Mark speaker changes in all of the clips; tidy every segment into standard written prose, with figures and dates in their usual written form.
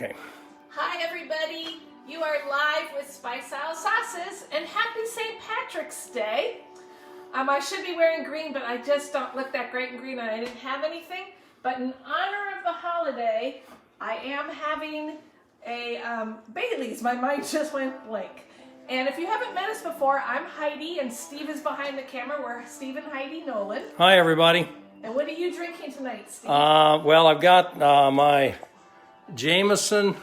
Speaker 1: Okay.
Speaker 2: Hi everybody, you are live with Spice Isle Sauces, and happy St. Patrick's Day. I should be wearing green, but I just don't look that great in green and I didn't have anything. But in honor of the holiday, I am having a Bailey's. My mind just went blank. And if you haven't met us before, I'm Heidi and Steve is behind the camera. We're Steve and Heidi Nolan.
Speaker 1: Hi everybody.
Speaker 2: And what are you drinking tonight, Steve?
Speaker 1: Well, I've got my Jameson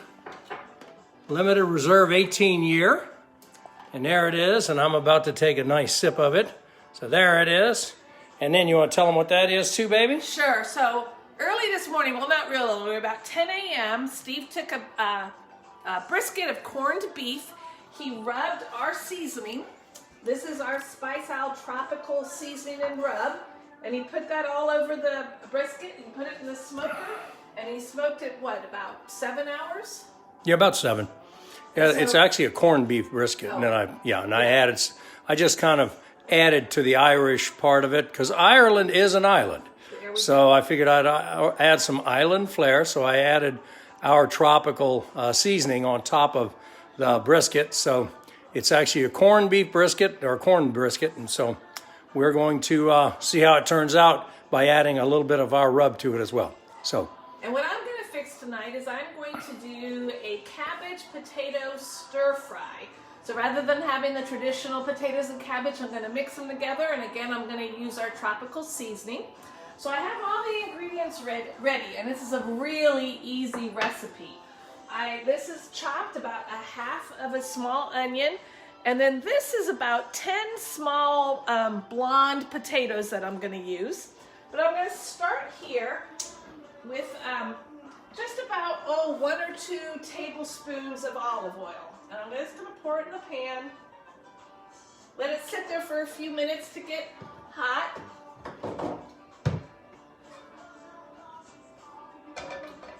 Speaker 1: Limited Reserve 18 year, and there it is, and I'm about to take a nice sip of it. So there it is. And then you want to tell them what that is too, baby?
Speaker 2: Sure. So early this morning, well, not real early, about 10 a.m., Steve took a brisket of corned beef. He rubbed our seasoning. This is our Spice Isle Tropical Seasoning and Rub. And he put that all over the brisket and put it in the smoker. And he smoked it, what, about 7 hours?
Speaker 1: Yeah, about 7. Yeah,
Speaker 2: So,
Speaker 1: it's actually a corned beef brisket.
Speaker 2: Oh.
Speaker 1: And then I just kind of added to the Irish part of it, because Ireland is an island. So I figured I'd add some island flair. So I added our tropical seasoning on top of the brisket. So it's actually a corned beef brisket, or a corn brisket. And so we're going to see how it turns out by adding a little bit of our rub to it as well. So.
Speaker 2: And what I'm going to fix tonight is I'm going to do a cabbage potato stir fry. So rather than having the traditional potatoes and cabbage, I'm going to mix them together. And again, I'm going to use our tropical seasoning. So I have all the ingredients ready, and this is a really easy recipe. This is chopped about a half of a small onion. And then this is about 10 small blonde potatoes that I'm going to use. But I'm going to start here with just about 1 or 2 tablespoons of olive oil. And I'm just going to pour it in the pan. Let it sit there for a few minutes to get hot.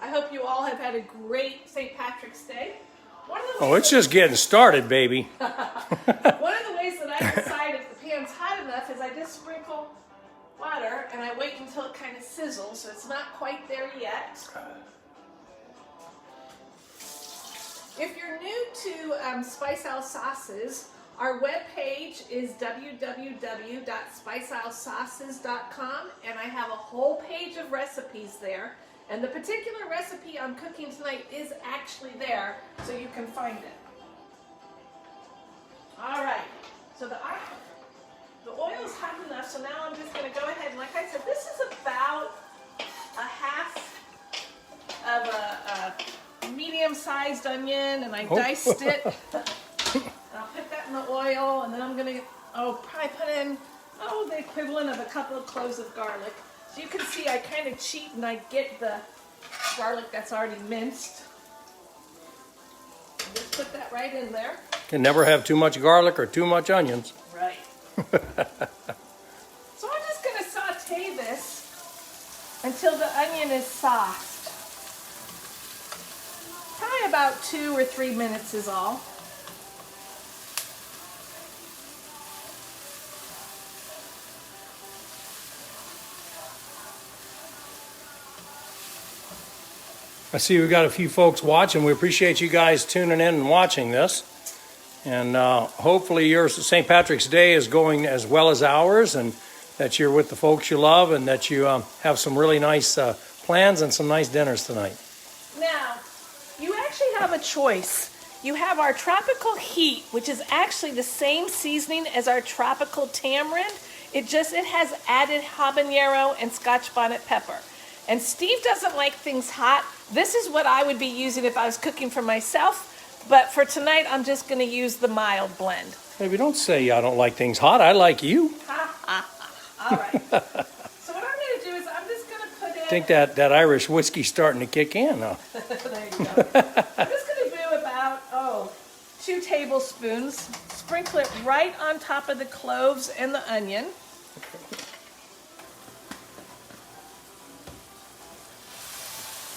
Speaker 2: I hope you all have had a great St. Patrick's Day.
Speaker 1: It's just getting started, baby.
Speaker 2: One of the ways that I decide if the pan's hot enough is I just sprinkle water and I wait until it kind of sizzles, so it's not quite there yet. If you're new to Spice Isle Sauces, our webpage is www.spiceisleSauces.com, and I have a whole page of recipes there. And the particular recipe I'm cooking tonight is actually there, so you can find it. All right, so the oil's hot enough, so now I'm just going to go ahead and, like I said, this is about a half of a medium-sized onion, and I diced it. And I'll put that in the oil, and then I'm going to probably put in the equivalent of a couple of cloves of garlic. So you can see I kind of cheat and I get the garlic that's already minced. Just put that right in there.
Speaker 1: Can never have too much garlic or too much onions.
Speaker 2: Right. So I'm just going to saute this until the onion is soft. Probably about 2 or 3 minutes is all.
Speaker 1: I see we've got a few folks watching. We appreciate you guys tuning in and watching this. And hopefully your St. Patrick's Day is going as well as ours, and that you're with the folks you love, and that you have some really nice plans and some nice dinners tonight.
Speaker 2: Now, you actually have a choice. You have our Tropical Heat, which is actually the same seasoning as our Tropical Tamarind. It has added habanero and Scotch bonnet pepper. And Steve doesn't like things hot. This is what I would be using if I was cooking for myself. But for tonight, I'm just going to use the mild blend.
Speaker 1: Baby, don't say I don't like things hot. I like you.
Speaker 2: All right. So what I'm going to do is I'm just going to put in...
Speaker 1: I think that Irish whiskey's starting to kick in, huh?
Speaker 2: There you go. I'm just going to do about, 2 tablespoons. Sprinkle it right on top of the cloves and the onion.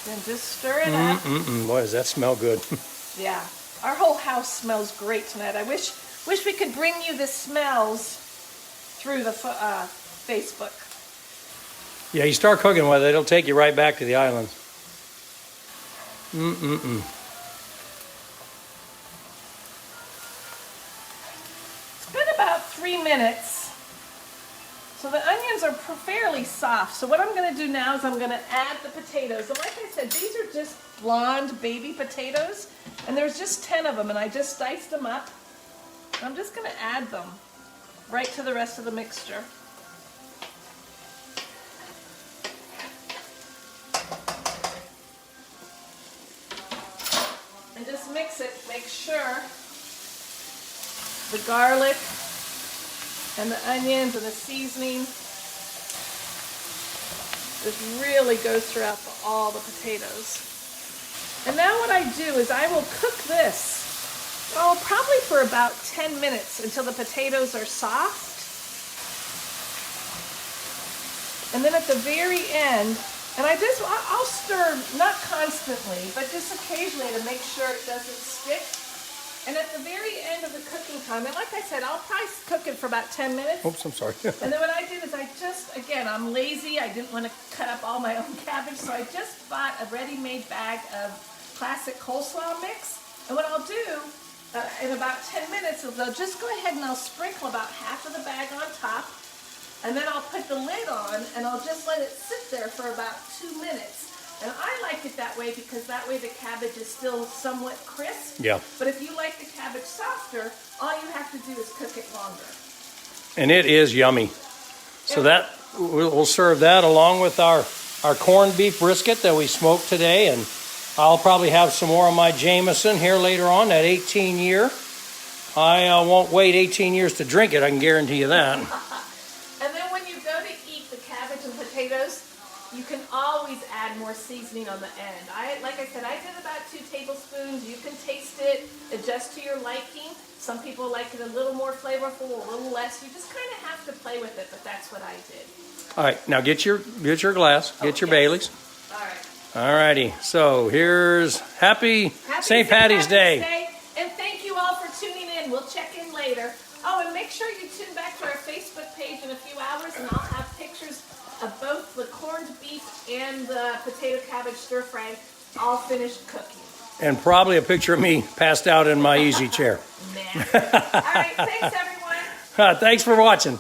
Speaker 2: Then just stir it up.
Speaker 1: Boy, does that smell good.
Speaker 2: Yeah, our whole house smells great tonight. I wish we could bring you the smells through the Facebook.
Speaker 1: Yeah, you start cooking with it, it'll take you right back to the islands.
Speaker 2: It's been about 3 minutes. So the onions are fairly soft. So what I'm going to do now is I'm going to add the potatoes. And like I said, these are just blonde baby potatoes. And there's just 10 of them. And I just diced them up. I'm just going to add them right to the rest of the mixture. And just mix it. Make sure the garlic and the onions and the seasoning just really goes throughout all the potatoes. And now what I do is I will cook this, probably for about 10 minutes until the potatoes are soft. And then at the very end, and I'll stir, not constantly, but just occasionally to make sure it doesn't stick. And at the very end of the cooking time, and like I said, I'll probably cook it for about 10 minutes.
Speaker 1: Oops, I'm sorry.
Speaker 2: And then what I did is I'm lazy. I didn't want to cut up all my own cabbage, so I just bought a ready-made bag of classic coleslaw mix. And what I'll do in about 10 minutes is I'll just go ahead and I'll sprinkle about half of the bag on top. And then I'll put the lid on and I'll just let it sit there for about 2 minutes. And I like it that way because that way the cabbage is still somewhat crisp.
Speaker 1: Yeah.
Speaker 2: But if you like the cabbage softer, all you have to do is cook it longer.
Speaker 1: And it is yummy. So that we'll serve that along with our corned beef brisket that we smoked today. And I'll probably have some more of my Jameson here later on, that 18 year. I won't wait 18 years to drink it, I can guarantee you that.
Speaker 2: And then when you go to eat the cabbage and potatoes, you can always add more seasoning on the end. Like I said, I did about 2 tablespoons. You can taste it, adjust to your liking. Some people like it a little more flavorful, a little less. You just kind of have to play with it, but that's what I did.
Speaker 1: All right, now get your glass, get your Baileys.
Speaker 2: All right.
Speaker 1: All righty, so here's happy St. Patty's Day.
Speaker 2: And thank you all for tuning in. We'll check in later. Oh, and make sure you tune back to our Facebook page in a few hours, and I'll have pictures of both the corned beef and the potato cabbage stir fry all finished cooking.
Speaker 1: And probably a picture of me passed out in my easy chair.
Speaker 2: Nah. All right, thanks everyone.
Speaker 1: Thanks for watching.